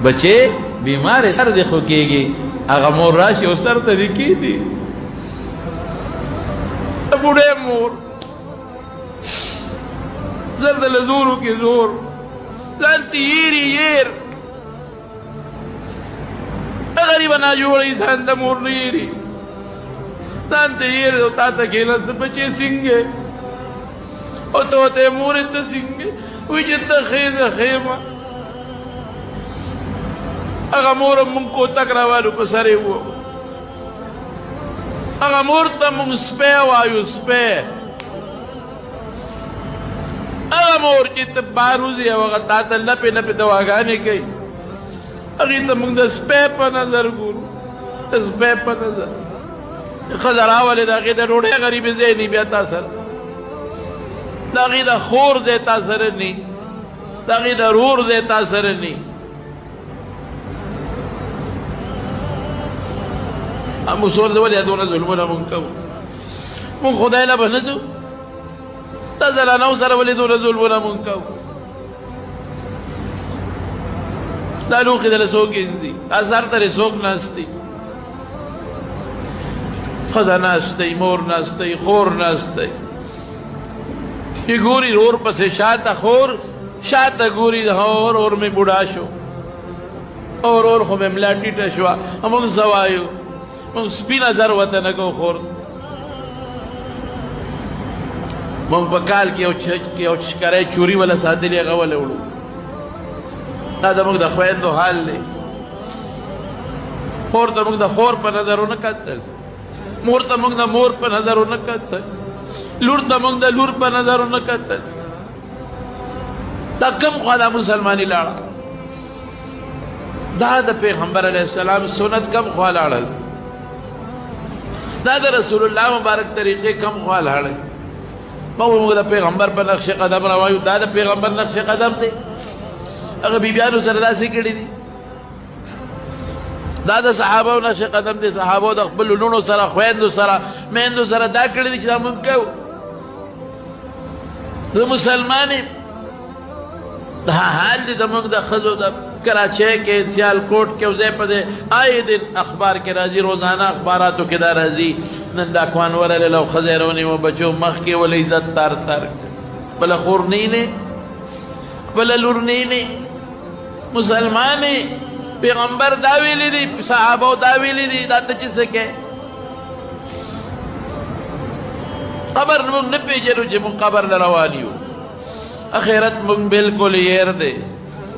بچے بیمار سر دې خو کېږي هغه مور راشي او سر ته دې کېږدي بوډۍ مور زر د له زورو کې زور ځان ته یېر غریبه ناجوړه انسان د مور نه یېري ځان ته یېر او تا ته کېناسته بچې څنګه او ته ورته یې مورې ته څنګه وایي چې ته ښې ده ښې ما هغه مور هم مونږ کوتک راوالو په سر یې وو هغه مور ته مونږ سپی وایو سپی هغه مور چې ته بار وځې او هغه تا ته لپې لپې دواګانې کوي هغې ته مونږ د سپی په نظر ګورو د سپی په نظر ښځه راولې د هغې د ډوډۍ غریبې ځای نه بیا تا سره د هغې د خور ځای تا سره نه د هغې د رور ځای تا سره نه موږ سور ته ولې دونه ظلمونه مونږ کوو مونږ خدای له به نه ځو دا زنانو سره ولې دونه ظلمونه مونږ کوو دا لوښي دله څوک ږدي دا سر ته یې څوک ناست دی ښځه ناست دی مور ناست دی خور ناست دی چې ګوري اور پسې شاته خور شاته ګوري اور مې بوډا شو اور خو مې ملا ټیټه شوه موږ څه وایو مونږ سپي نظر ورته نه کوو خور مونږ په کال کې یو شکری چوري وله ساتلي هغه وله وړو دا زموږ د خویندو حال دی خور ته مونږ د خور په نظر ونه کتل مور ته مونږ د مور په نظر ونه کتل لور ته مونږ د لور په نظر ونه کتل دا کوم خوا دا مسلماني لاړه دا د پیغمبر علیه السلام سنت کم خوا لاړل دا د رسول الله مبارک طریقې کم خوا لاړل موږ د پیغمبر په نقش قدم روایو دا د پیغمبر نقش قدم دی هغه بیبیانو سره داسې کړي دي دا د صحابو نقش قدم دی صحابو د خپلو لوڼو سره خویندو سره میندو سره دا کړي دي چې دا موږ کوو زه مسلمان یم دا حال دی زموږ د ښځو د کراچۍ کې سیالکوټ کې او ځای په ځای آئے دن اخبار کې راځي روزانه اخباراتو کې دا راځي نن دا کوان ورلې لو ښځی رونیمو بچو مخ کې ولې عزت تار بله خور نه بله لور نه مسلمان پیغمبر دا ویلی دی صحابو دا ویلی دی دا ته چې څه کوې قبر موږ نه پېژنو چې موږ قبر له روان یو اخرت موږ بالکل هېر دی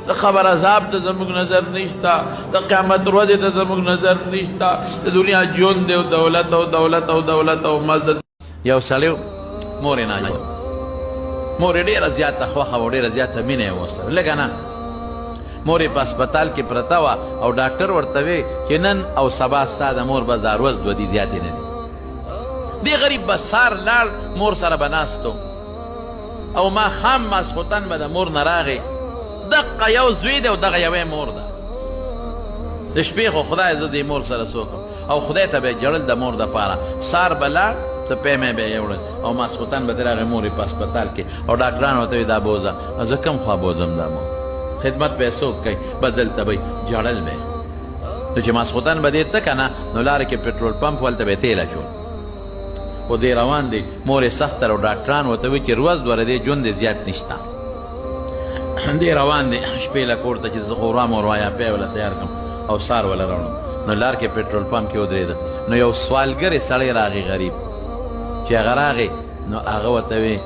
د خبر عذاب ته زموږ نظر نشته د قیامت ورځې ته زموږ نظر نشته د دنیا ژوند دی او دولت او دولت او دولت او مزد یو سړی مور یې ناجوړه مور یې ډېره زیاته خوښه وه ډېره زیاته مینه یې ورسره لږه نه مور یې په هسپتال کې پرته وه او ډاکټر ورته وی چې نن او سبا ستا د مور به دا ورځ دوه دي زیاتې نه دي دې غریب به سار لاړ مور سره به ناست او ماښام ماسخوتن به د مور نه راغی دقه یو زوی دی او دغه یوې مور ده د شپې خو خدای زه دې مور سره څوک او خدای ته به یې جړل د مور دپاره سار به لاړ څه پیمې به یې وړل او ماسخوتن به ترې راغی مور یې په هسپتال کې او ډاکټران ورته وایي دا بوځه زه کوم خوا بوځم دا مور خدمت به یې څوک کوي بس دلته به جړل به نو چې ماسخوتن به دې څه که نه نو لارې کې پټرول پمپ ولته به یې تیل اچول و دی روان دی مور یې سخت او ډاکټران ورته وایي چې ورځ دوره دی ژوند یې زیات نشته دی روان دی شپې له کور ته چې زه خو ورام وروایا پی وله تیار کړم او سار وله راوړم نو لار کې پټرول پمپ کې ودرېده نو یو سوالګرې سړی راغی غریب چې هغه راغی نو هغه ورته وی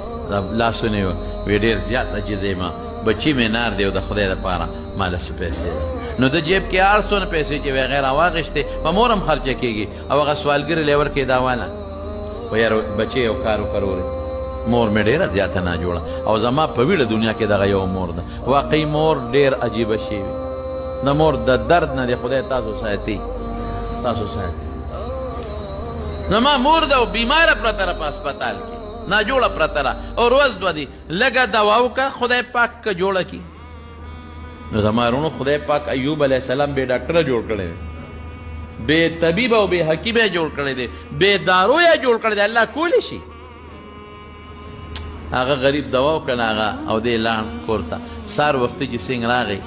لاسونه یې وی ډېر زیات عجیزه یم بچي مې نار دی او د خدای دپاره ماله څه پیسې ده نو د جیب کې هر څونه پیسې چې وی غیر راواغېښتې په مور هم خرچه کېږي او هغه سوالګرې لی ورکړې دا واله و یار بچې یو کار وکړورې مور مې ډېره زیاته ناجوړه او زما په ویړه دنیا کې دغه یو مور ده واقعي مور ډېر عجیبه شی وي د مور د درد نه دی خدای تاسو ساتي تاسو ساتي زما مور ده او بیماره پرته ده په هسپتال کې ناجوړه پرته ده او ورځ دوه دي لږه دوا وکړه خدای پاک که جوړه کړي نو زما وروڼو خدای پاک ایوب علیه السلام بې ډاکټره جوړ کړی دی بې طبیب او بې حکیم یې جوړ کړی دی بې دارو یې جوړ کړی دی الله کولی شي هغه غریب دوا وکړه هغه او دی لاړ کور ته سهار وختي چې سنګ راغی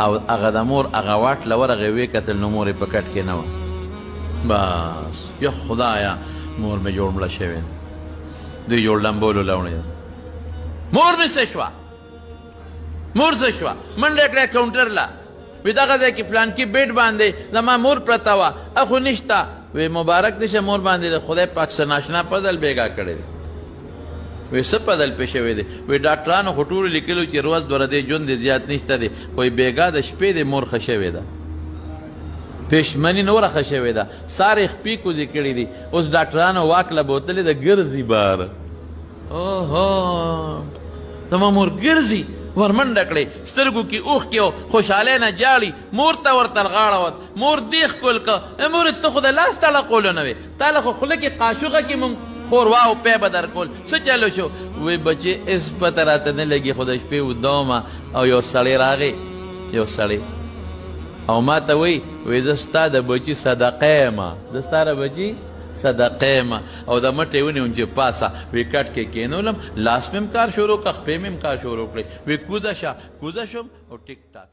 او هغه د مور هغه واټ له ورغې ویې کتل نو مور یې په کټ کې نه وه. بس یا خدایا مور مې جوړ مړه شوې دوی جوړ لمبولو لوڼې مور مې څه شوه مور څه شوه منډه کړه کاونټر له وی دغه ځای کې پلانکي بیډ باندې زما مور پرته وه اخو نشته وی مبارک دې شه مور باندې د خدای پاک څه ناشنا پدل بیګا کړی دی وی څه پدل پې شوی دی وی ډاکټرانو خو ټولو لیکلو چې روز دوه ورځې ژوند دې زیات نشته دی وی بیګا د شپې د مور ښه شوې ده پېشمني نوره ښه شوې ده سارې خپې کوزې کړي دي اوس ډاکټرانو واک له بوتلې د ګرځي بار اوهو زما مور ګرځي ورمنډه کړې سترګو کې اوښکې او خوشحالۍ نه جاړي مور ته ورته غاړه وت مور دې ښکل که مور ته خو د لاس تړه کولو نه وې تا له خو خوله کې قاشوغه کې مونږ خوروا او پی به در کول څه چلو شو وی بچې هېڅ پته راته نه لګي خو د شپې اوده ومه او یو سړی راغی یو سړی او ما ته وی زه ستا د بچي صدقه یم زه ستا د بچي صدقه یم او د مټې ونیوم چې پاسه وی کټ کې کېنولم لاس مې هم کار شروع کړه خپې مې هم کار شروع کړې وی کوزه شه کوزه شوم او ټیک ټاک